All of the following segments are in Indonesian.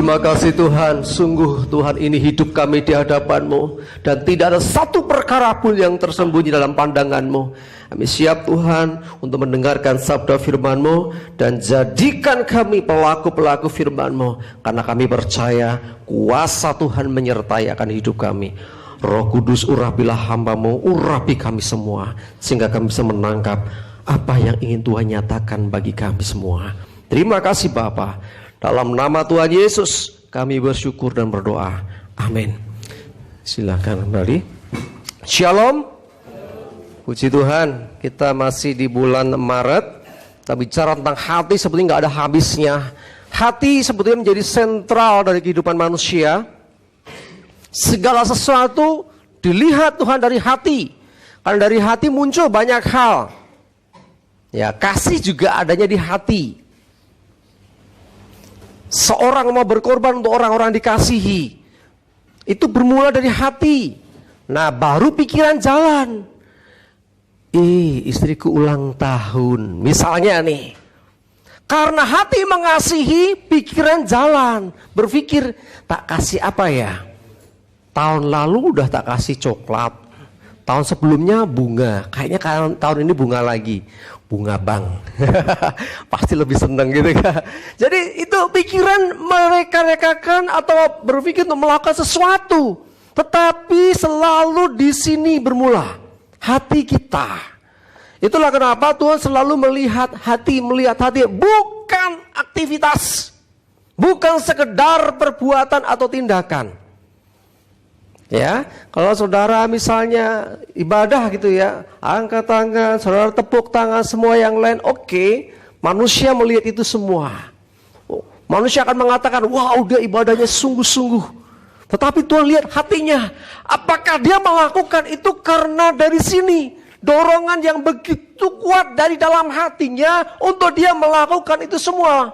Terima kasih Tuhan, sungguh Tuhan ini hidup kami di hadapan-Mu, dan tidak ada satu perkara pun yang tersembunyi dalam pandangan-Mu. Kami siap Tuhan untuk mendengarkan sabda firman-Mu, dan jadikan kami pelaku-pelaku firman-Mu, karena kami percaya kuasa Tuhan menyertai akan hidup kami. Roh Kudus, urapilah hamba-Mu, urapi kami semua, sehingga kami bisa menangkap apa yang ingin Tuhan nyatakan bagi kami semua. Terima kasih Bapa. Dalam nama Tuhan Yesus kami bersyukur dan berdoa. Amin. Silakan kembali. Shalom. Puji Tuhan, kita masih di bulan Maret. Kita bicara tentang hati seperti nggak ada habisnya. Hati sebetulnya menjadi sentral dari kehidupan manusia. Segala sesuatu dilihat Tuhan dari hati. Karena dari hati muncul banyak hal. Ya, kasih juga adanya di hati. Seorang mau berkorban untuk orang-orang dikasihi, itu bermula dari hati. Nah, baru pikiran jalan. Istriku ulang tahun, misalnya nih. Karena hati mengasihi, pikiran jalan. Berpikir, tak kasih apa ya? Tahun lalu udah tak kasih coklat. Tahun sebelumnya bunga. Kayaknya tahun ini bunga lagi. Bunga bank. Pasti lebih senang gitu kan. Jadi itu pikiran mereka-rekakan atau berpikir untuk melakukan sesuatu. Tetapi selalu di sini bermula hati kita. Itulah kenapa Tuhan selalu melihat hati. Bukan aktivitas. Bukan sekedar perbuatan atau tindakan. Ya, kalau saudara misalnya ibadah gitu ya, angkat tangan, saudara tepuk tangan, semua yang lain, oke. Manusia melihat itu semua. Manusia akan mengatakan, wow, dia ibadahnya sungguh-sungguh. Tetapi Tuhan lihat hatinya. Apakah dia melakukan itu karena dari sini, dorongan yang begitu kuat dari dalam hatinya untuk dia melakukan itu semua,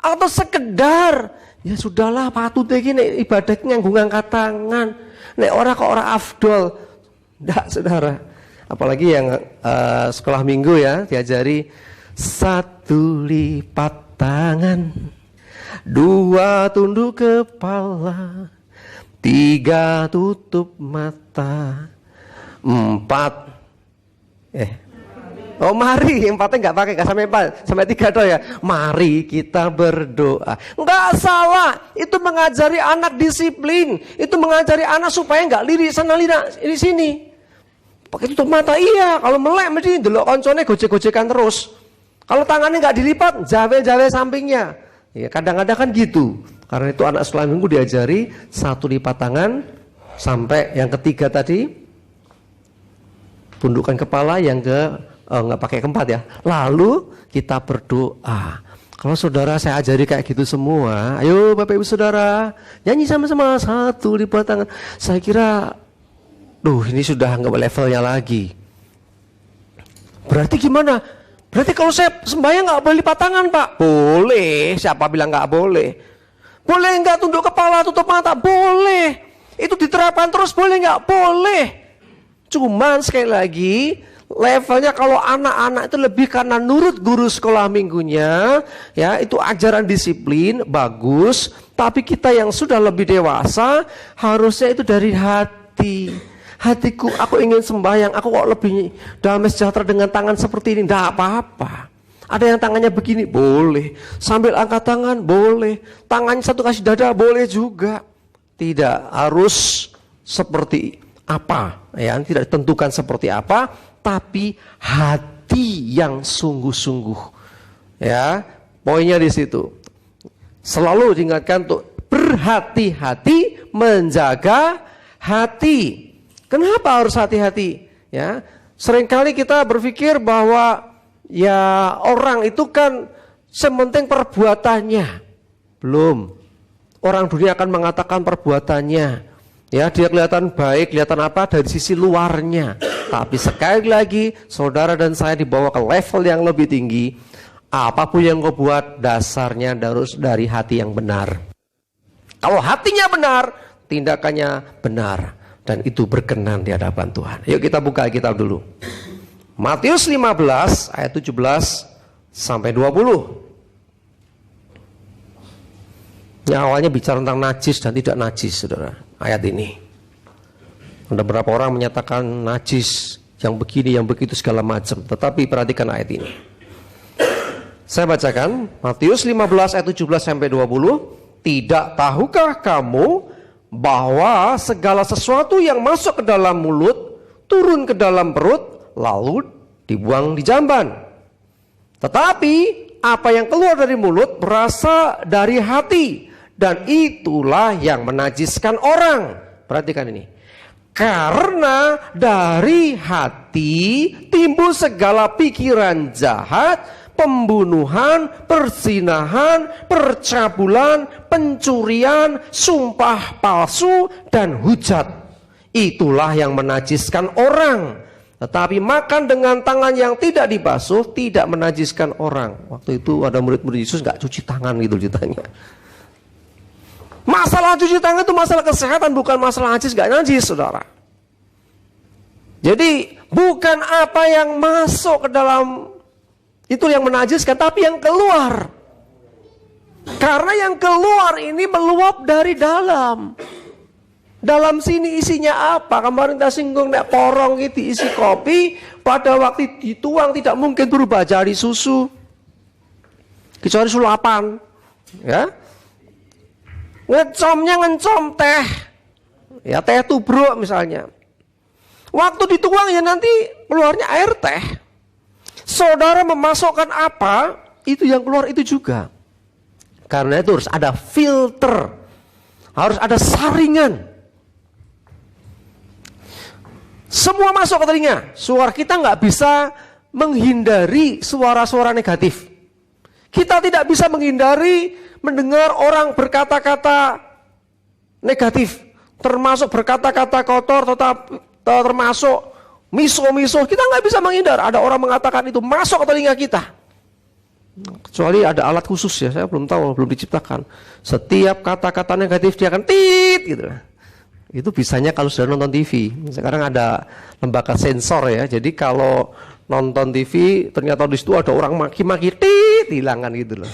atau sekedar ya sudahlah patut gini ibadahnya ngangkat tangan. Nek orang kok orang afdol. Enggak, saudara. Apalagi yang sekolah minggu ya, diajari 1 lipat tangan, 2 tunduk kepala, 3 tutup mata, 4 mari, 4-nya nggak pakai, nggak sampai 3 doang ya. Mari kita berdoa. Nggak salah, itu mengajari anak disiplin, itu mengajari anak supaya nggak lirik sana lirik di sini. Pakai tutup mata, iya. Kalau melek mesti delok koncone gojek-gojekan terus. Kalau tangannya nggak dilipat, javel-javel sampingnya. Ya kadang-kadang kan gitu. Karena itu anak sekolah minggu diajari 1 lipat tangan, sampai yang ketiga tadi tundukkan kepala, yang nggak pakai keempat ya. Lalu kita berdoa. Kalau saudara saya ajari kayak gitu semua, ayo Bapak Ibu Saudara nyanyi sama-sama 1 lipat tangan. Saya kira, ini sudah nggak levelnya lagi. Berarti gimana? Berarti kalau saya sembahyang nggak boleh lipat tangan Pak? Boleh. Siapa bilang nggak boleh? Boleh nggak tunduk kepala, tutup mata? Boleh. Itu diterapkan terus, boleh nggak? Boleh. Cuman sekali lagi, levelnya kalau anak-anak itu lebih karena nurut guru sekolah minggunya, ya itu ajaran disiplin bagus. Tapi kita yang sudah lebih dewasa harusnya itu dari hati. Hatiku, aku ingin sembahyang, aku kok lebih damai sejahtera dengan tangan seperti ini. Tidak apa-apa. Ada yang tangannya begini, boleh. Sambil angkat tangan, boleh. Tangannya satu kasih dada, boleh juga. Tidak harus seperti apa, ya tidak ditentukan seperti apa. Tapi hati yang sungguh-sungguh, ya poinnya di situ. Selalu diingatkan untuk berhati-hati menjaga hati. Kenapa harus hati-hati? Ya, seringkali kita berpikir bahwa ya orang itu kan sementing perbuatannya. Belum. Orang dunia akan mengatakan perbuatannya. Ya, dia kelihatan baik, kelihatan apa dari sisi luarnya. Tapi sekali lagi, saudara dan saya dibawa ke level yang lebih tinggi. Apapun yang kau buat, dasarnya harus dari hati yang benar. Kalau hatinya benar, tindakannya benar. Dan itu berkenan di hadapan Tuhan. Yuk kita buka Alkitab dulu. Matius 15 ayat 17 sampai 20. Ini awalnya bicara tentang najis dan tidak najis, saudara. Ayat ini. Ada beberapa orang menyatakan najis, yang begini, yang begitu segala macam. Tetapi perhatikan ayat ini. Saya bacakan Matius 15 ayat 17 sampai 20. Tidak tahukah kamu bahwa segala sesuatu yang masuk ke dalam mulut turun ke dalam perut lalu dibuang di jamban. Tetapi apa yang keluar dari mulut berasal dari hati, dan itulah yang menajiskan orang. Perhatikan ini. Karena dari hati timbul segala pikiran jahat, pembunuhan, perzinahan, percabulan, pencurian, sumpah palsu, dan hujat. Itulah yang menajiskan orang. Tetapi makan dengan tangan yang tidak dibasuh tidak menajiskan orang. Waktu itu ada murid-murid Yesus nggak cuci tangan gitu ceritanya. Masalah cuci tangan itu masalah kesehatan, bukan masalah najis gak najis, saudara. Jadi bukan apa yang masuk ke dalam itu yang menajiskan, tapi yang keluar. Karena yang keluar ini meluap dari dalam. Dalam sini isinya apa? Kemarin kita singgung nek porong itu isi kopi, pada waktu dituang tidak mungkin berubah jadi susu. Kecuali sulapan, ya. Ngecomnya ngecom teh, ya teh tubruk misalnya. Waktu dituang ya nanti keluarnya air teh. Saudara memasukkan apa, itu yang keluar itu juga. Karena itu harus ada filter, harus ada saringan. Semua masuk ke telinga. Suara kita nggak bisa menghindari suara-suara negatif. Kita tidak bisa menghindari mendengar orang berkata-kata negatif, termasuk berkata-kata kotor, termasuk miso-miso. Kita nggak bisa menghindar. Ada orang mengatakan itu masuk ke telinga kita. Kecuali ada alat khusus ya, saya belum tahu, belum diciptakan. Setiap kata-kata negatif dia akan tit gitu. Itu bisanya kalau sudah nonton TV. Sekarang ada lembaga sensor ya. Jadi kalau nonton TV ternyata di situ ada orang maki-maki, tit, hilangkan gitu loh.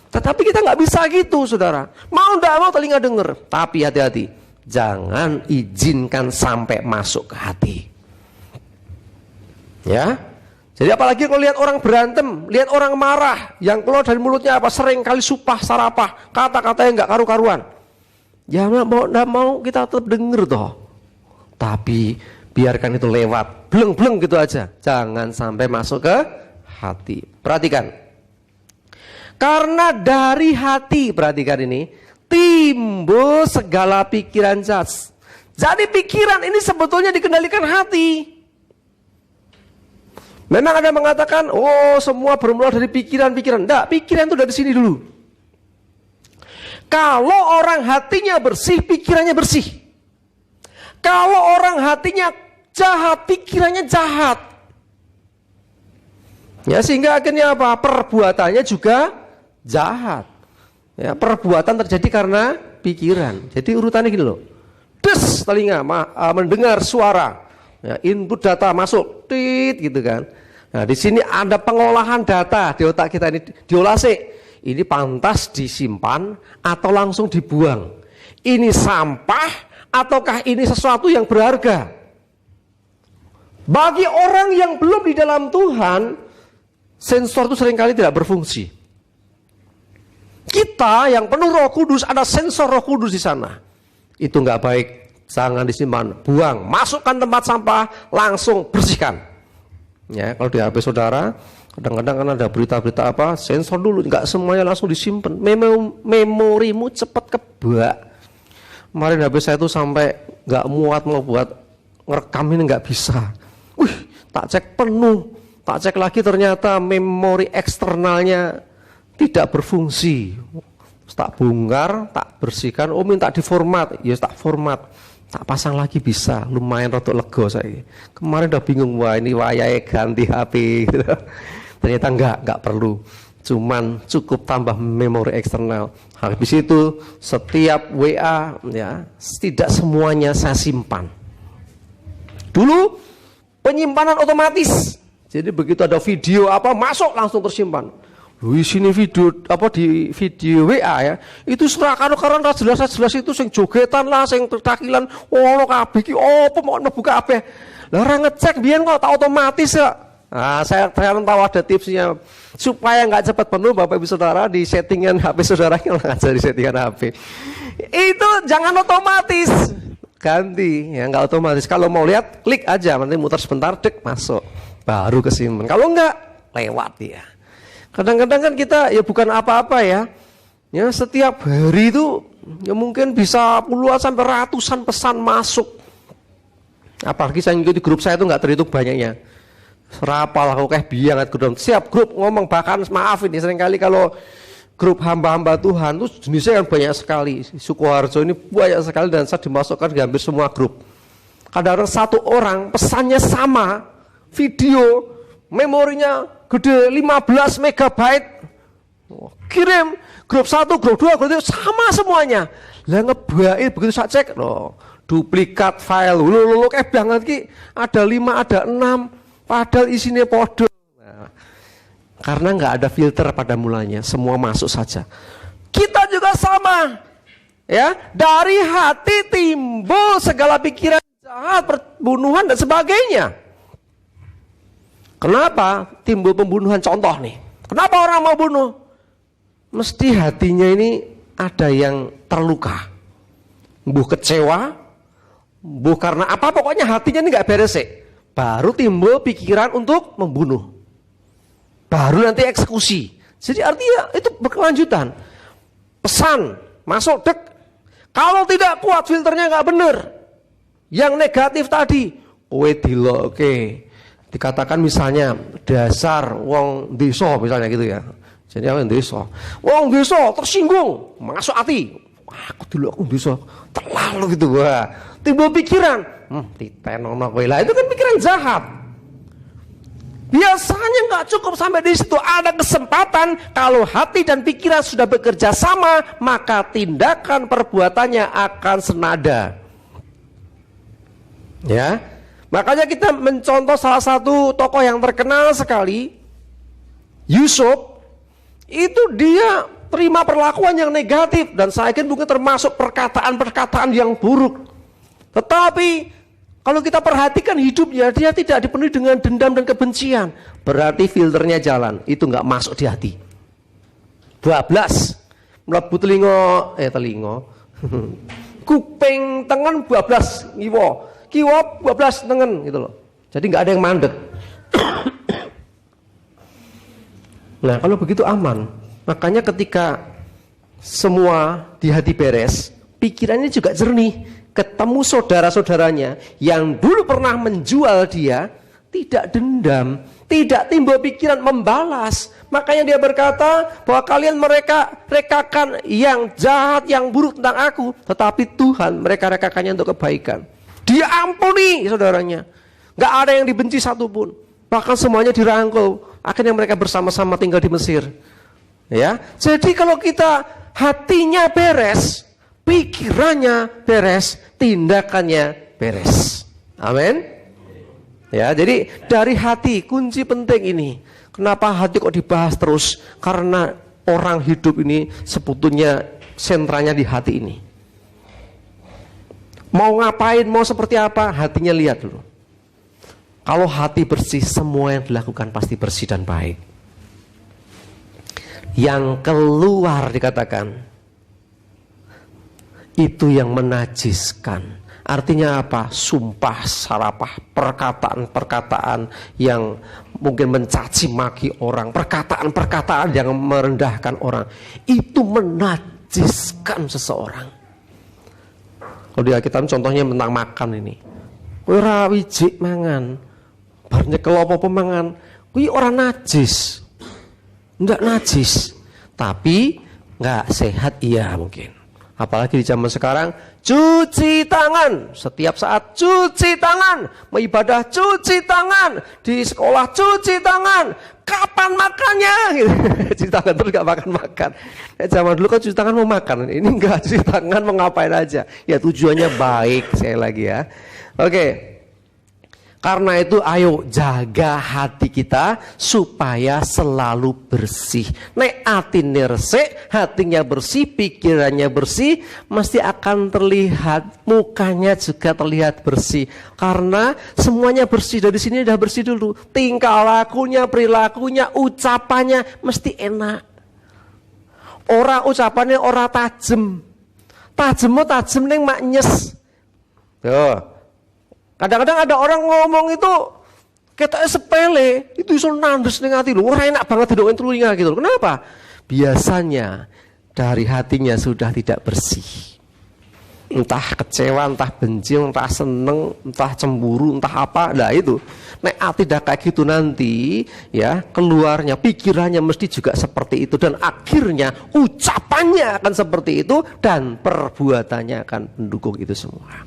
Tetapi kita nggak bisa gitu, saudara. Mau nggak mau telinga dengar. Tapi hati-hati, jangan izinkan sampai masuk ke hati. Ya. Jadi apalagi kalau lihat orang berantem, lihat orang marah, yang keluar dari mulutnya apa? Sering kali supah, sarapah, kata-kata yang nggak karu-karuan. Ya nggak mau kita tetap dengar toh. Tapi biarkan itu lewat, bleng-bleng gitu aja. Jangan sampai masuk ke hati. Perhatikan. Karena dari hati, perhatikan ini, timbul segala pikiran jahat. Jadi pikiran ini sebetulnya dikendalikan hati. Memang ada mengatakan, oh semua bermula dari pikiran-pikiran. Enggak, pikiran itu dari sini dulu. Kalau orang hatinya bersih, pikirannya bersih. Kalau orang hatinya jahat, pikirannya jahat. Ya, sehingga akhirnya apa? Perbuatannya juga jahat. Ya, perbuatan terjadi karena pikiran. Jadi urutannya gini loh. Des telinga mendengar suara. Ya, input data masuk, tit gitu kan. Nah, di sini ada pengolahan data di otak kita ini diolah sih. Ini pantas disimpan atau langsung dibuang. Ini sampah ataukah ini sesuatu yang berharga? Bagi orang yang belum di dalam Tuhan, sensor itu seringkali tidak berfungsi. Kita yang penuh Roh Kudus, ada sensor Roh Kudus di sana. Itu nggak baik, jangan disimpan, buang, masukkan tempat sampah, langsung bersihkan. Ya, kalau di HP saudara, kadang-kadang kan ada berita-berita apa, sensor dulu, nggak semuanya langsung disimpan. Memorimu cepat kebak. Kemarin HP saya itu sampai nggak muat mau buat ngerekam ini nggak bisa. Tak cek penuh, tak cek lagi ternyata memori eksternalnya tidak berfungsi. Tak bongkar, tak bersihkan, minta diformat, ya tak format, tak pasang lagi bisa, lumayan rotok lego saya. Kemarin udah bingung, wah ini wayahe ganti HP gitu. Ternyata enggak perlu, cuman cukup tambah memori eksternal. Habis itu setiap WA ya, tidak semuanya saya simpan. Dulu penyimpanan otomatis, jadi begitu ada video apa masuk langsung tersimpan. Di sini video di video WA ya, itu karena jelas itu sing jogetan lah, sing tertakilan, ono kabeh iki opo mau buka kabeh. Lah ora ngecek biyen kok tak otomatis ya. Nah, saya sekarang tahu ada tipsnya supaya nggak cepat penuh Bapak Ibu Saudara di settingan HP saudara yang ngajar di settingan HP. Itu jangan otomatis. Ganti ya, nggak otomatis. Kalau mau lihat klik aja, nanti muter sebentar dek masuk. Baru kesimpan. Kalau enggak lewat ya. Kadang-kadang kan kita ya bukan apa-apa ya. Ya setiap hari itu ya mungkin bisa puluhan sampai ratusan pesan masuk. Apalagi saya ngikuti grup saya itu nggak terhitung banyaknya. Serapal aku kayak biangat grup. Siap grup ngomong, bahkan maaf ini seringkali kalau grup hamba-hamba Tuhan itu jenisnya kan banyak sekali. Sukoharjo ini banyak sekali dan saya dimasukkan di hampir semua grup. Kadang-kadang satu orang pesannya sama, video, memorinya gede 15 megabyte. Kirim grup 1, grup 2, grup 3 sama semuanya. Lah ngebaik begitu saya cek loh, duplikat file. Lho kayak banget ki, ada 5, ada 6, padahal isinya podo. Nah, karena nggak ada filter pada mulanya, semua masuk saja. Kita juga sama. Ya, dari hati timbul segala pikiran jahat, pembunuhan dan sebagainya. Kenapa timbul pembunuhan? Contoh nih, kenapa orang mau bunuh? Mesti hatinya ini ada yang terluka, mbuh kecewa, mbuh karena apa, pokoknya hatinya ini nggak beres sih. Baru timbul pikiran untuk membunuh, baru nanti eksekusi. Jadi artinya itu berkelanjutan. Pesan masuk dek, kalau tidak kuat filternya nggak bener, yang negatif tadi, kowe diloke. Dikatakan misalnya dasar wong desa misalnya gitu ya. Jadi wong desa. Wong desa tersinggung, masuk hati. Wah, aku dulu aku desa terlalu gitu gua. Timbul pikiran, ditenono kowe lah. Itu kan pikiran jahat. Biasanya nggak cukup sampai di situ, ada kesempatan kalau hati dan pikiran sudah bekerja sama, maka tindakan perbuatannya akan senada. Ya. Makanya kita mencontoh salah satu tokoh yang terkenal sekali, Yusuf. Itu dia terima perlakuan yang negatif dan saya kira mungkin termasuk perkataan-perkataan yang buruk. Tetapi kalau kita perhatikan hidupnya, dia tidak dipenuhi dengan dendam dan kebencian. Berarti filternya jalan, itu nggak masuk di hati. 12 mlebu telinga kuping tengen 12 kiwa 12 tengen gitu loh. Jadi nggak ada yang mandek. Nah kalau begitu aman. Makanya ketika semua di hati beres, pikirannya juga jernih. Ketemu saudara-saudaranya yang dulu pernah menjual dia, tidak dendam, tidak timbul pikiran membalas. Makanya dia berkata bahwa kalian rekakan yang jahat, yang buruk tentang aku, tetapi Tuhan mereka rekakannya untuk kebaikan. Dia ampuni saudaranya, nggak ada yang dibenci satupun, bahkan semuanya dirangkul. Akhirnya mereka bersama-sama tinggal di Mesir. Ya, jadi kalau kita hatinya beres, pikirannya beres, tindakannya beres. Amin. Ya, jadi dari hati kunci penting ini. Kenapa hati kok dibahas terus? Karena orang hidup ini sebetulnya sentranya di hati ini. Mau ngapain, mau seperti apa, hatinya lihat dulu. Kalau hati bersih, semua yang dilakukan pasti bersih dan baik. Yang keluar dikatakan, itu yang menajiskan. Artinya apa? Sumpah, sarapah, perkataan-perkataan yang mungkin mencaci maki orang, perkataan-perkataan yang merendahkan orang. Itu menajiskan seseorang. Kalau di Alkitab contohnya tentang makan ini. Kowe ora wijik mangan, bar nyekel apa-apa mangan, kuwi ora najis. Enggak najis, tapi enggak sehat iya mungkin. Apalagi di zaman sekarang, cuci tangan setiap saat, cuci tangan, mau ibadah cuci tangan, di sekolah cuci tangan, kapan makannya? Gitu. Cuci tangan terus gak makan-makan. Zaman dulu kan cuci tangan mau makan, ini enggak, cuci tangan mau ngapain aja. Ya tujuannya baik, sekali lagi ya. Oke. Karena itu ayo jaga hati kita supaya selalu bersih. Nek atine resik, hatinya bersih, pikirannya bersih, mesti akan terlihat, mukanya juga terlihat bersih. Karena semuanya bersih, dari sini udah bersih dulu. Tingkah lakunya, perilakunya, ucapannya mesti enak. Ora ucapannya ora tajem. Tajem ning mak nyes. Tuh. Kadang-kadang ada orang ngomong itu ketoknya sepele, itu iso nandes ning ati lho. Ora enak banget didoain telinga gitu. Kenapa? Biasanya dari hatinya sudah tidak bersih. Entah kecewa, entah benci, entah seneng, entah cemburu, entah apa. Nah itu. Nek ati dah kayak gitu nanti ya, keluarnya pikirannya mesti juga seperti itu dan akhirnya ucapannya akan seperti itu dan perbuatannya akan mendukung itu semua.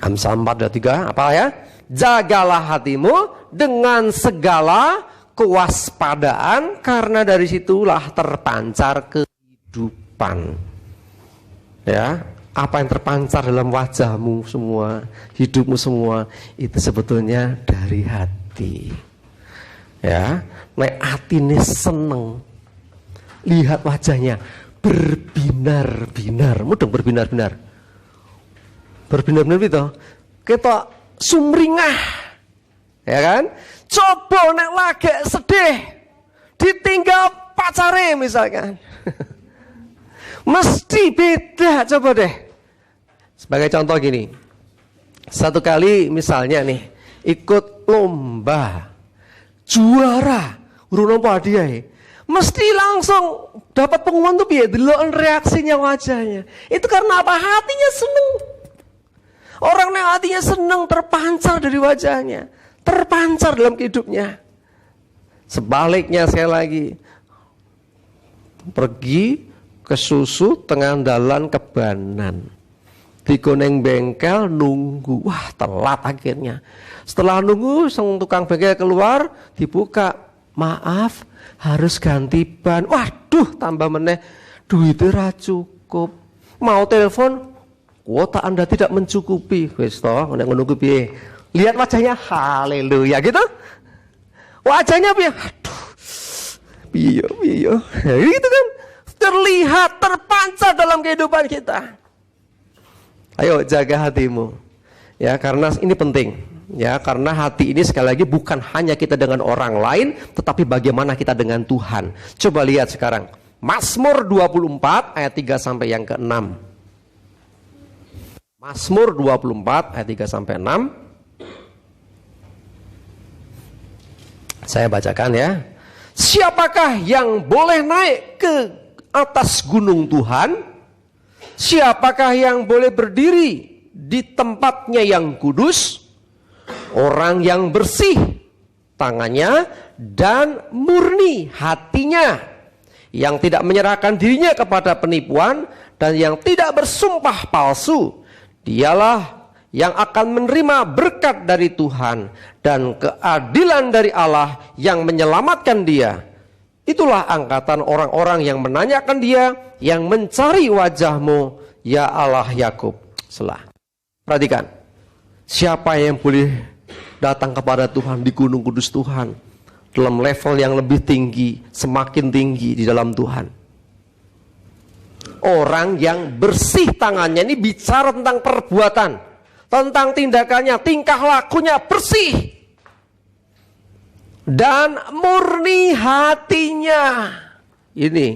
Amsal 4:3 apa ya? Jagalah hatimu dengan segala kewaspadaan karena dari situlah terpancar kehidupan. Ya, apa yang terpancar dalam wajahmu semua, hidupmu semua itu sebetulnya dari hati. Ya, nek atine seneng, lihat wajahnya berbinar-binar, mudeng berbinar-binar. Berbinar-binar itu kita sumringah, ya kan? Coba nek lagi sedih ditinggal pacare misalkan mesti beda. Coba deh sebagai contoh gini, satu kali misalnya nih ikut lomba juara urung nampa hadiah, mesti langsung dapat pengumuman tuh piye, delok reaksinya wajahnya. Itu karena apa? Hatinya seneng. Orang yang hatinya senang terpancar dari wajahnya, terpancar dalam hidupnya. Sebaliknya saya lagi pergi ke susu tengah dalan kebanan, di koneng bengkel nunggu, wah telat akhirnya. Setelah nunggu, sang tukang bengkel keluar, dibuka, maaf harus ganti ban. Waduh, tambah meneh duitnya ra cukup. Mau telepon, kuota Anda tidak mencukupi. Wis toh, nek ngono piye? Lihat wajahnya, haleluya gitu. Wajahnya piye? Aduh. Piye. Gitu kan. Terlihat, terpancar dalam kehidupan kita. Ayo jaga hatimu. Ya, karena ini penting. Ya, karena hati ini sekali lagi bukan hanya kita dengan orang lain, tetapi bagaimana kita dengan Tuhan. Coba lihat sekarang. Mazmur 24 ayat 3 sampai yang ke-6. Mazmur 24 ayat 3 sampai 6. Saya bacakan ya. Siapakah yang boleh naik ke atas gunung Tuhan? Siapakah yang boleh berdiri di tempatnya yang kudus? Orang yang bersih tangannya dan murni hatinya, yang tidak menyerahkan dirinya kepada penipuan dan yang tidak bersumpah palsu. Dialah yang akan menerima berkat dari Tuhan dan keadilan dari Allah yang menyelamatkan dia. Itulah angkatan orang-orang yang menanyakan dia, yang mencari wajahmu, ya Allah Yakub. Selah. Perhatikan, siapa yang boleh datang kepada Tuhan di gunung kudus Tuhan, dalam level yang lebih tinggi, semakin tinggi di dalam Tuhan? Orang yang bersih tangannya. Ini bicara tentang perbuatan, tentang tindakannya, tingkah lakunya bersih dan murni hatinya. Ini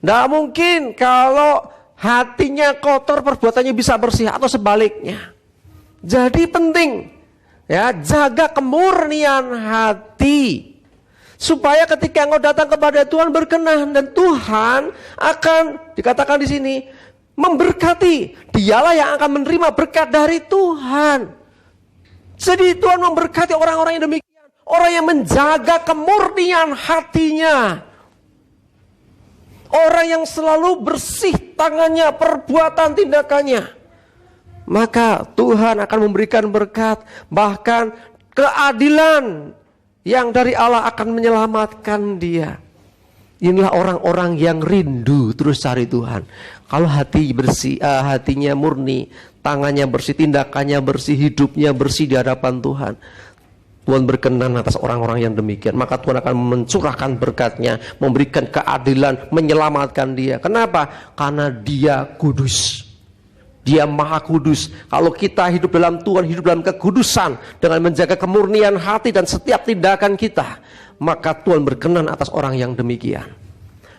tidak mungkin kalau hatinya kotor perbuatannya bisa bersih, atau sebaliknya. Jadi penting ya, jaga kemurnian hati supaya ketika engkau datang kepada Tuhan berkenan, dan Tuhan akan dikatakan di sini memberkati. Dialah yang akan menerima berkat dari Tuhan. Jadi Tuhan memberkati orang-orang yang demikian, orang yang menjaga kemurnian hatinya, orang yang selalu bersih tangannya, perbuatan, tindakannya. Maka Tuhan akan memberikan berkat, bahkan keadilan yang dari Allah akan menyelamatkan dia. Inilah orang-orang yang rindu terus cari Tuhan. Kalau hati bersih, hatinya murni, tangannya bersih, tindakannya bersih, hidupnya bersih di hadapan Tuhan. Tuhan berkenan atas orang-orang yang demikian. Maka Tuhan akan mencurahkan berkat-Nya, memberikan keadilan, menyelamatkan dia. Kenapa? Karena dia kudus. Dia maha kudus. Kalau kita hidup dalam Tuhan, hidup dalam kekudusan, dengan menjaga kemurnian hati dan setiap tindakan kita, maka Tuhan berkenan atas orang yang demikian.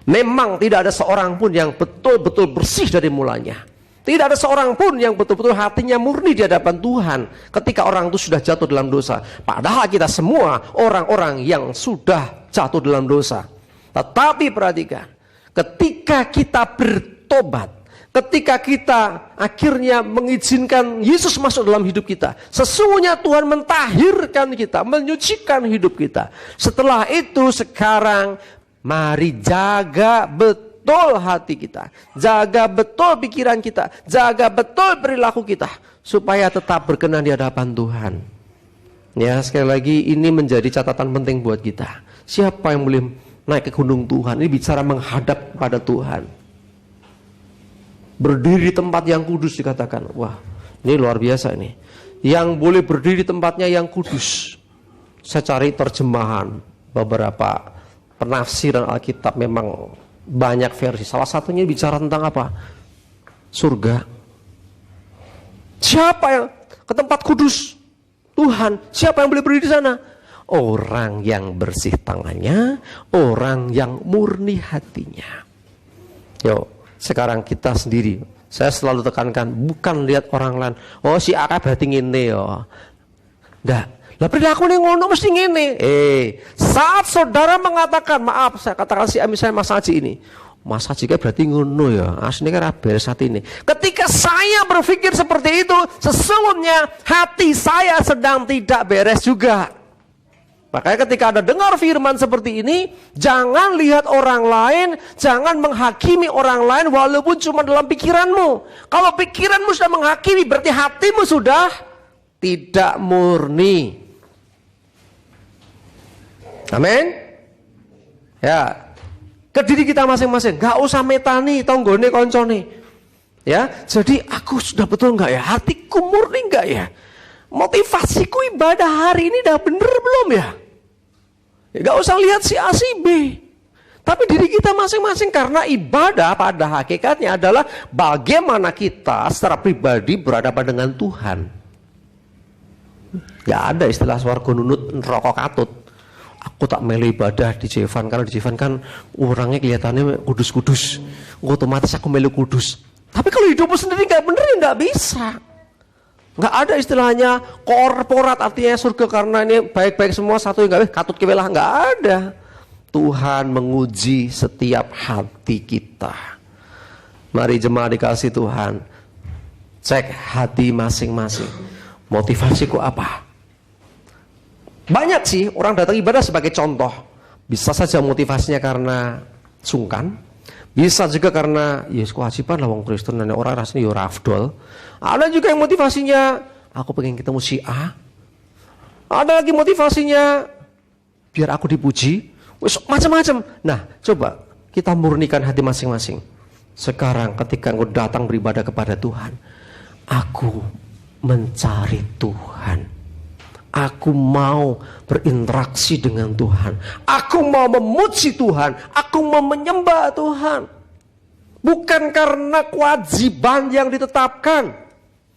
Memang tidak ada seorang pun yang betul-betul bersih dari mulanya. Tidak ada seorang pun yang betul-betul hatinya murni di hadapan Tuhan ketika orang itu sudah jatuh dalam dosa. Padahal kita semua orang-orang yang sudah jatuh dalam dosa. Tetapi perhatikan, ketika kita bertobat, ketika kita akhirnya mengizinkan Yesus masuk dalam hidup kita, sesungguhnya Tuhan mentahirkan kita, menyucikan hidup kita. Setelah itu sekarang mari jaga betul hati kita, jaga betul pikiran kita, jaga betul perilaku kita, supaya tetap berkenan di hadapan Tuhan. Ya, sekali lagi ini menjadi catatan penting buat kita. Siapa yang boleh naik ke gunung Tuhan? Ini bicara menghadap pada Tuhan. Berdiri di tempat yang kudus dikatakan. Wah, ini luar biasa ini. Yang boleh berdiri di tempatnya yang kudus. Saya cari terjemahan beberapa penafsiran Alkitab, memang banyak versi. Salah satunya bicara tentang apa? Surga. Siapa yang ke tempat kudus Tuhan? Siapa yang boleh berdiri di sana? Orang yang bersih tangannya, orang yang murni hatinya. Yuk, sekarang kita sendiri. Saya selalu tekankan, bukan lihat orang lain. Oh, si A berarti ngene ya. Nggak. Lah perilaku ini ngono mesti ngene. Saat saudara mengatakan, maaf saya katakan si misalnya Mas Haji ini, Mas Haji kan berarti ngono ya, aslinya kan beres hati ini. Ketika saya berpikir seperti itu, sesungguhnya hati saya sedang tidak beres juga. Makanya ketika Anda dengar firman seperti ini, jangan lihat orang lain, jangan menghakimi orang lain walaupun cuma dalam pikiranmu. Kalau pikiranmu sudah menghakimi, berarti hatimu sudah tidak murni. Amin. Ya, ke diri kita masing-masing, gak usah metani tonggone koncone. Ya, jadi aku sudah betul enggak ya? Hatiku murni enggak ya? Motivasiku ibadah hari ini udah bener belum ya? Gak usah lihat si A si B, tapi diri kita masing-masing, karena ibadah pada hakikatnya adalah bagaimana kita secara pribadi berhadapan dengan Tuhan. Gak ada istilah swarga nunut neraka katut. Aku tak melu ibadah di Jevan, karena di Jevan kan orangnya kelihatannya kudus-kudus, otomatis aku melu kudus. Tapi kalau hidupmu sendiri gak bener, ya gak bisa. Gak ada istilahnya korporat artinya surga karena ini baik-baik semua, satu yang gak katut kebelah, gak ada. Tuhan menguji setiap hati kita. Mari jemaat dikasih Tuhan, cek hati masing-masing. Motivasiku apa? Banyak sih orang datang ibadah sebagai contoh. Bisa saja motivasinya karena sungkan, bisa juga karena ya kewajiban lah wong Kristen, orang rasanya ya rafdol. Ada juga yang motivasinya aku pengen ketemu si A. Ada lagi motivasinya biar aku dipuji. Macam-macam. Nah, coba kita murnikan hati masing-masing. Sekarang ketika engkau datang beribadah kepada Tuhan, aku mencari Tuhan. Aku mau berinteraksi dengan Tuhan. Aku mau memuji Tuhan. Aku mau menyembah Tuhan. Bukan karena kewajiban yang ditetapkan.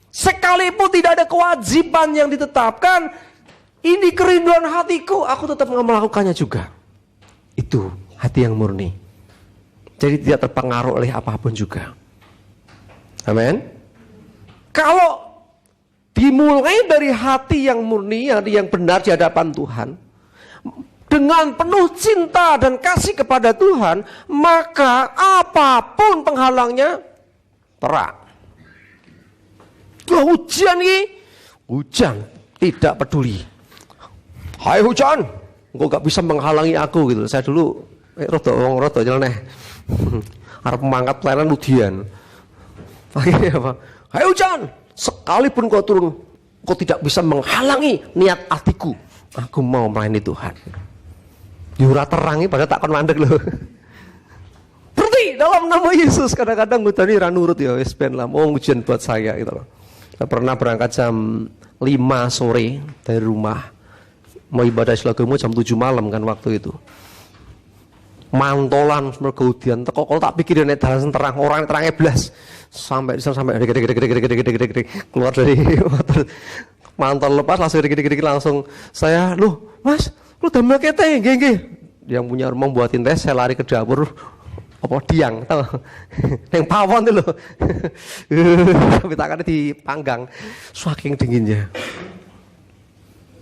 Sekalipun tidak ada kewajiban yang ditetapkan, ini kerinduan hatiku, aku tetap melakukannya juga. Itu hati yang murni. Jadi tidak terpengaruh oleh apapun juga. Amin. Kalau dimulai dari hati yang murni, hati yang benar di hadapan Tuhan, dengan penuh cinta dan kasih kepada Tuhan, maka apapun penghalangnya terak. Hujan ini, hujan tidak peduli. Hai hujan, engkau gak bisa menghalangi aku gitu. Saya dulu rodo nyeleneh, arep mangkat pelayanan udian. Akhirnya apa? Hai hujan, sekalipun kau turun, kau tidak bisa menghalangi niat hatiku. Aku mau melayani Tuhan. Diura terangi pada tak kon mandek loh. Berarti dalam nama Yesus kadang-kadang ngutani ra nurut ya, wis ben lah mau ujian buat saya gitu loh. Saya pernah berangkat jam 5 sore dari rumah. Mau ibadah Islagamo jam 7 malam kan waktu itu. Mantolan mergaudian teko kalau tak pikir nek dalan terang orang terangnya blas sampai keluar dari motor mantel lepas langsung saya Mas lu damel kete nggih yang punya rumah buatin teh saya lari ke dapur apa diang tahu yang pawon itu loh tapi tangannya dipanggang saking dinginnya.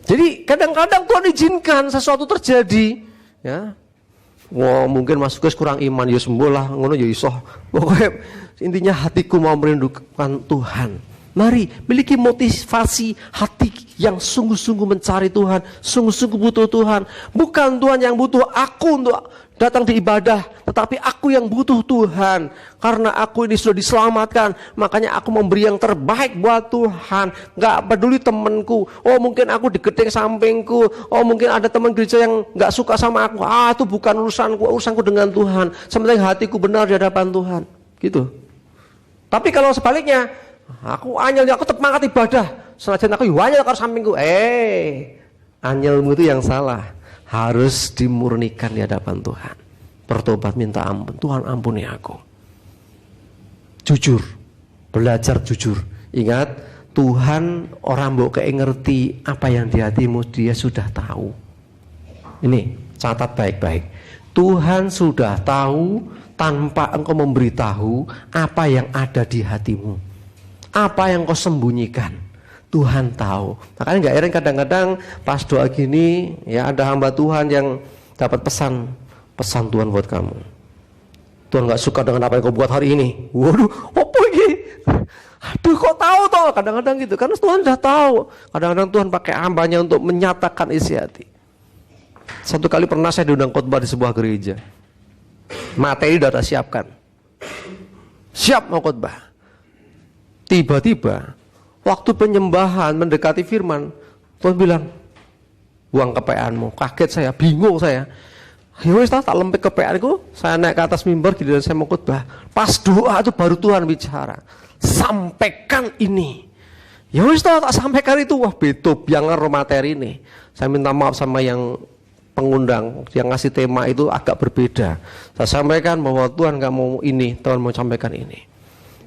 Jadi kadang-kadang Tuhan izinkan sesuatu terjadi ya. Wah mungkin Mas Gus kurang iman ya sembuh lah ngono ya iso. Pokoknya intinya hatiku mau merindukan Tuhan. Mari miliki motivasi hati yang sungguh-sungguh mencari Tuhan, sungguh-sungguh butuh Tuhan. Bukan Tuhan yang butuh aku untuk datang di ibadah, tetapi aku yang butuh Tuhan. Karena aku ini sudah diselamatkan, makanya aku memberi yang terbaik buat Tuhan. Gak peduli temanku, oh mungkin aku di gedeng sampingku, oh mungkin ada teman gereja yang gak suka sama aku. Itu bukan urusanku dengan Tuhan. Sementing hatiku benar di hadapan Tuhan. Gitu. Tapi kalau sebaliknya, aku anyel, aku tetap mangkat ibadah. Senajan aku anyel karo sampingku. Anyelmu itu yang salah. Harus dimurnikan di hadapan Tuhan. Bertobat minta ampun. Tuhan ampuni aku. Jujur. Belajar jujur. Ingat, Tuhan orang mbok kayak ngerti apa yang di hatimu, dia sudah tahu. Ini catat baik-baik. Tuhan sudah tahu tanpa engkau memberitahu apa yang ada di hatimu. Apa yang kau sembunyikan. Tuhan tahu. Makanya nggak heran kadang-kadang pas doa gini ya ada hamba Tuhan yang dapat pesan Tuhan buat kamu. Tuhan nggak suka dengan apa yang kau buat hari ini. Waduh, apa ini? Aduh, kok tahu toh? Kadang-kadang gitu. Karena Tuhan sudah tahu. Kadang-kadang Tuhan pakai hambanya untuk menyatakan isi hati. Satu kali pernah saya diundang khotbah di sebuah gereja. Materi sudah siapkan. Siap mau khotbah. Tiba-tiba waktu penyembahan mendekati firman, Tuhan bilang, buang kepeanmu. Kaget saya, bingung saya. Ya wis tak lempik kepeanku, saya naik ke atas mimbar giliran saya mau khotbah. Pas doa itu baru Tuhan bicara. Sampaikan ini. Ya wis tak sampaikan itu. Wah betul yang materi ini. Saya minta maaf sama yang pengundang yang ngasih tema itu agak berbeda. Saya sampaikan bahwa Tuhan nggak mau ini, Tuhan mau sampaikan ini.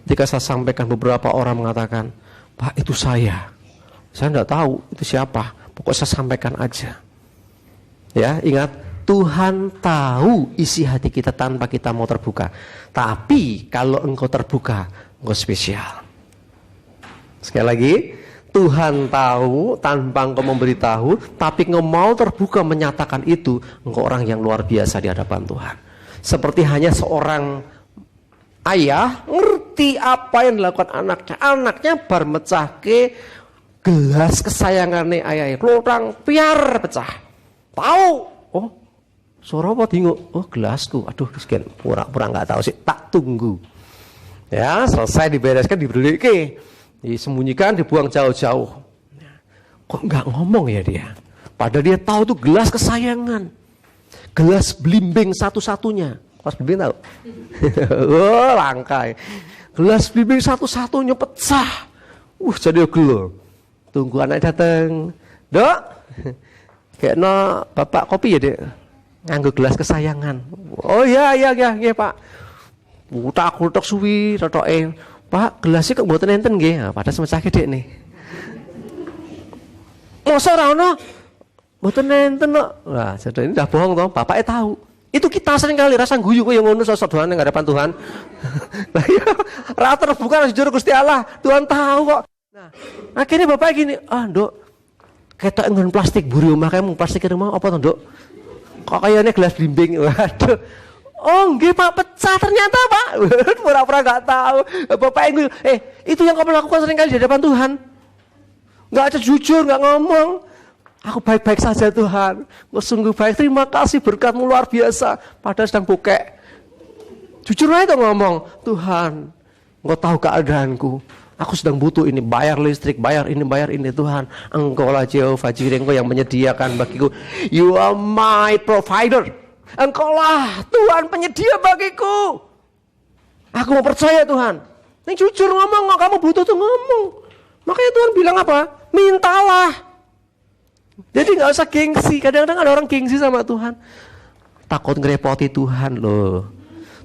Jika saya sampaikan beberapa orang mengatakan, Pak itu saya tidak tahu itu siapa, pokoknya saya sampaikan aja. Ya ingat, Tuhan tahu isi hati kita tanpa kita mau terbuka. Tapi kalau engkau terbuka, engkau spesial. Sekali lagi, Tuhan tahu tanpa engkau memberitahu, tapi engkau mau terbuka menyatakan itu, engkau orang yang luar biasa di hadapan Tuhan. Seperti hanya seorang ayah ngerti apa yang dilakukan anaknya. Anaknya bar mecah ke gelas kesayangannya ayahnya. Klotang piar pecah. Tahu? Oh, suara apa dingu? Oh, gelasku. Aduh, sekian pura-pura nggak tahu sih. Tak tunggu. Ya, selesai dibereskan, dibelikan, disembunyikan, dibuang jauh-jauh. Kok nggak ngomong ya dia? Padahal dia tahu tuh gelas kesayangan. Gelas blimbing satu-satunya. Gelas blimbing tahu? Oh, langka. Gelas blimbing satu-satunya pecah. Jadi gelo. Tunggu anak datang. Dok, kayaknya bapak kopi ya dek. Nganggo gelas kesayangan. Oh iya Pak. Utak suwi, rotoke. Pak, gelasnya kok mboten enten nggih? Padahal semecah dek nih. Mosok ora ono? Mboten enten kok. Wah, jadi ini udah bohong toh. Bapaknya tahu. Itu kita sering kali rasa guyu kok yang ngono sosok Tuhan yang hadapan Tuhan. Lah ya, ra terbuka jujur Gusti Allah. Tuhan tahu kok. Nah, akhirnya bapak gini, Nduk, ketok nggon plastik buri omah kamu plastik rumah apa to, Nduk? Kok kayaknya gelas blimbing. Waduh. Oh, nggih Pak, pecah ternyata, Pak. Pura-pura enggak tahu. Bapak yang itu yang kamu lakukan sering kali di hadapan Tuhan. Enggak ada jujur, enggak ngomong. Aku baik-baik saja Tuhan. Engkau sungguh baik. Terima kasih berkat-Mu luar biasa. Padahal sedang bokek. Jujur aja ngomong. Tuhan, Engkau tahu keadaanku. Aku sedang butuh ini. Bayar listrik, bayar ini Tuhan. Engkau lah Jehovah Jireh, Engkau yang menyediakan bagiku. You are my provider. Engkau lah Tuhan penyedia bagiku. Aku mau percaya Tuhan. Ini jujur ngomong. Kamu butuh tuh ngomong. bilang apa? Mintalah. Jadi nggak usah gengsi. Kadang-kadang ada orang gengsi sama Tuhan. Takut ngerepoti Tuhan loh.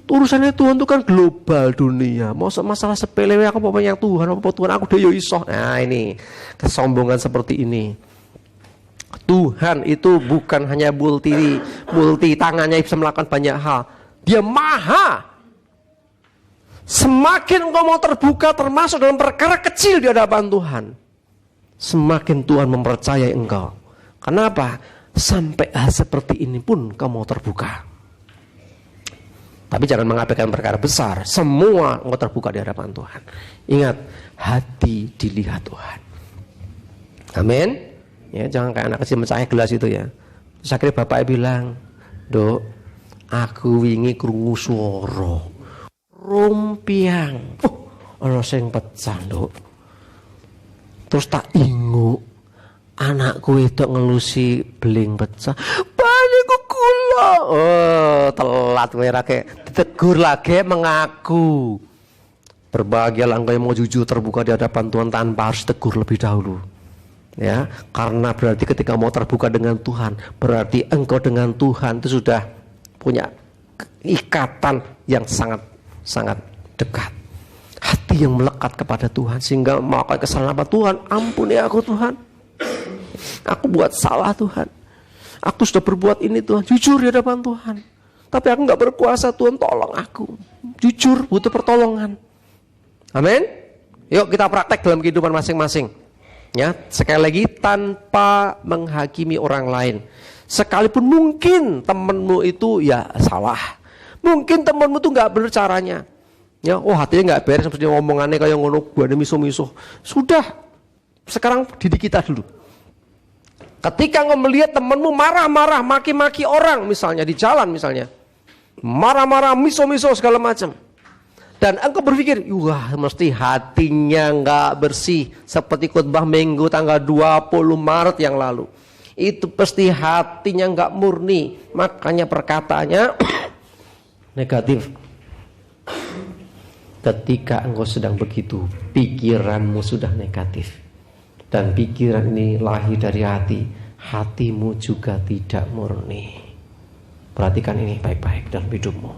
Urusannya Tuhan itu kan global dunia. Mau masalah sepele aku mau yang Tuhan, apa Tuhan aku udah yo iso. Nah ini kesombongan seperti ini. Tuhan itu bukan hanya multi tangannya bisa melakukan banyak hal. Dia maha. Semakin engkau mau terbuka termasuk dalam perkara kecil di hadapan Tuhan, semakin Tuhan mempercayai engkau. Kenapa? Sampai hal seperti ini pun kau mau terbuka. Tapi jangan mengabaikan perkara besar. Semua engkau terbuka di hadapan Tuhan. Ingat, hati dilihat Tuhan. Amin. Ya, jangan kayak anak kecil mencahaya gelas itu ya. Terus akhirnya bapaknya bilang, "Dok, aku wingi krungu swara rumpiang. Ana sing pecah, Dok." Terus tak inguk. Anakku itu ngelusi beling pecah. Baniku kula. Oh, telat merah kayak ditegur lagi mengaku. Berbahagialah engkau yang mau jujur terbuka di hadapan Tuhan tanpa harus tegur lebih dahulu. Ya, karena berarti ketika mau terbuka dengan Tuhan, berarti engkau dengan Tuhan itu sudah punya ikatan yang sangat dekat. Hati yang melekat kepada Tuhan sehingga melakukan kesalahan apa, Tuhan ampuni aku Tuhan. Aku buat salah Tuhan. Aku sudah berbuat ini Tuhan. Jujur di hadapan Tuhan. Tapi aku gak berkuasa Tuhan, tolong aku. Jujur, butuh pertolongan. Amin. Yuk kita praktek dalam kehidupan masing-masing. Ya, sekali lagi tanpa menghakimi orang lain. Sekalipun mungkin temenmu itu ya salah. Mungkin temenmu itu gak benar caranya. Ya, oh hatinya gak beres seperti ngomongannya kayak ngono gua miso-miso. Sudah. Sekarang didik kita dulu. Ketika engkau melihat temanmu marah-marah, maki-maki orang misalnya di jalan misalnya, marah-marah, miso-miso segala macam, dan engkau berpikir, wah mesti hatinya nggak bersih, seperti khotbah minggu tanggal 20 Maret yang lalu, itu pasti hatinya nggak murni, makanya perkataannya negatif. Ketika engkau sedang begitu, pikiranmu sudah negatif. Dan pikiran ini lahir dari hati, hatimu juga tidak murni. Perhatikan ini baik-baik dalam hidupmu.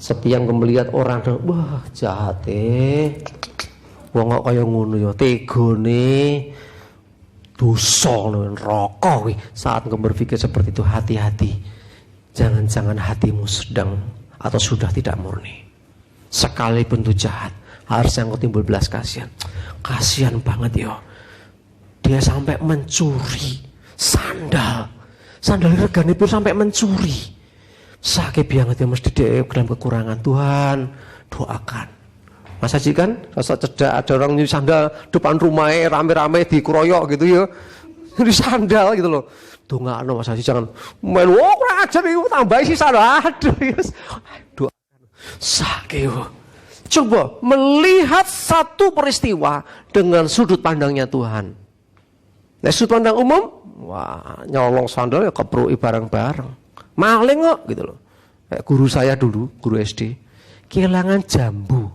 Setiap melihat orang, wah jahat wong kok kaya ngono ya, tegone dosa neraka. Saat engkau berpikir seperti itu, hati-hati. Jangan-jangan hatimu sedang atau sudah tidak murni. Sekalipun itu jahat, harusnya engkau timbul belas kasihan. Kasihan banget ya. Dia sampai mencuri sandal regane pun sampai mencuri. Sakit banget ya, mesti dia dalam kekurangan. Tuhan doakan. Mas Haji kan rasa cedak, ada orang nyuri sandal depan rumahnya rame-rame dikeroyok gitu ya, nyuri sandal gitu loh. Dongakno Mas Haji, jangan main kurang ajar itu tambah isi sandal. Aduh doakan. Sakit. Coba melihat satu peristiwa dengan sudut pandangnya Tuhan. Nah, sudut pandang umum, wah nyolong sandal ya keprui bareng-bareng, maling kok gitu loh. Kayak guru saya dulu, guru SD, kehilangan jambu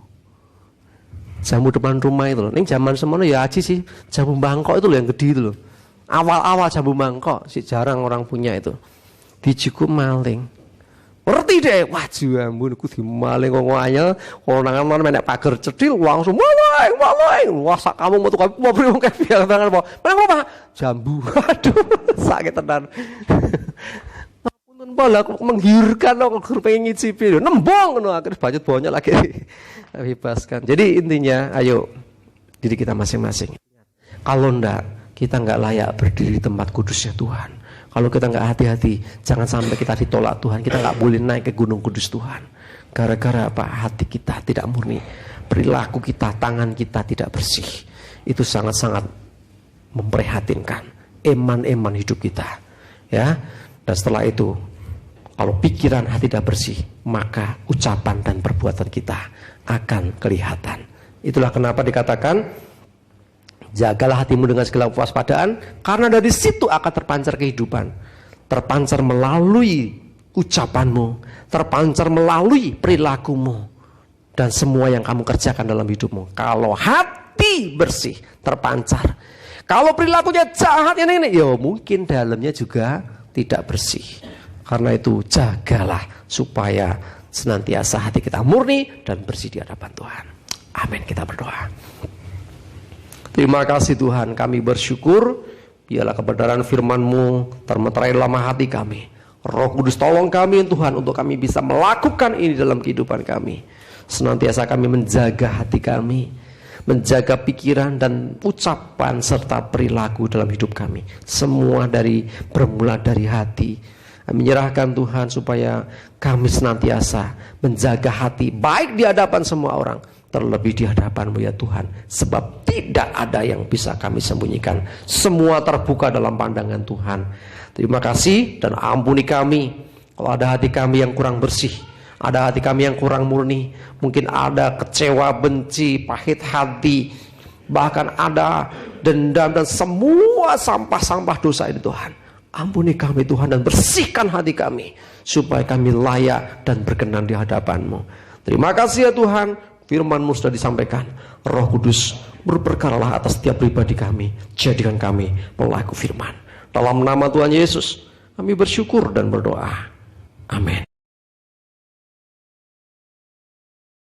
depan rumah itu loh. Ini zaman semono ya aji sih, jambu mangkok itu loh yang gede itu loh. Awal-awal jambu mangkok, sih jarang orang punya itu. Dicukup maling. Ngerti deh, wah jambu niku dimaling kok nganyel, konangan menek pagar cedil langsung maling. Wah sak kamu metu kabeh mau kayak banget apa? Apa? Jambu. Aduh, sakit tenan. Ampun pala kok menggiurkan kok pengen ngicipi. Nembong ngono akhirnya banyak banyak lagi bebaskan. Jadi intinya ayo diri kita masing-masing. Kalau ndak, kita nggak layak berdiri di tempat kudusnya Tuhan. Kalau kita nggak hati-hati, jangan sampai kita ditolak Tuhan. Kita nggak boleh naik ke gunung kudus Tuhan. Gara-gara apa? Hati kita tidak murni, perilaku kita, tangan kita tidak bersih. Itu sangat-sangat memprihatinkan. Eman-eman hidup kita, ya. Dan setelah itu, kalau pikiran hati tidak bersih, maka ucapan dan perbuatan kita akan kelihatan. Itulah kenapa dikatakan, jagalah hatimu dengan segala kewaspadaan, karena dari situ akan terpancar kehidupan. Terpancar melalui ucapanmu, terpancar melalui perilakumu, dan semua yang kamu kerjakan dalam hidupmu. Kalau hati bersih terpancar. Kalau perilakunya jahat ini, ya mungkin dalamnya juga tidak bersih. Karena itu jagalah supaya senantiasa hati kita murni dan bersih di hadapan Tuhan. Amin, kita berdoa. Terima kasih Tuhan, kami bersyukur. Biarlah kebenaran firman-Mu termeterai dalam hati kami. Roh Kudus tolong kami Tuhan untuk kami bisa melakukan ini dalam kehidupan kami. Senantiasa kami menjaga hati kami, menjaga pikiran dan ucapan serta perilaku dalam hidup kami. Semua bermula dari hati. Kami menyerahkan Tuhan supaya kami senantiasa menjaga hati baik di hadapan semua orang, terlebih di hadapan-Mu ya Tuhan. Sebab tidak ada yang bisa kami sembunyikan. Semua terbuka dalam pandangan Tuhan. Terima kasih dan ampuni kami kalau ada hati kami yang kurang bersih, ada hati kami yang kurang murni. Mungkin ada kecewa, benci, pahit hati, bahkan ada dendam dan semua sampah-sampah dosa ini Tuhan. Ampuni kami Tuhan dan bersihkan hati kami supaya kami layak dan berkenan di hadapan-Mu. Terima kasih ya Tuhan, firman-Mu sudah disampaikan. Roh Kudus berperkaralah atas setiap pribadi kami, jadikan kami pelaku firman. Dalam nama Tuhan Yesus kami bersyukur dan berdoa. Amin.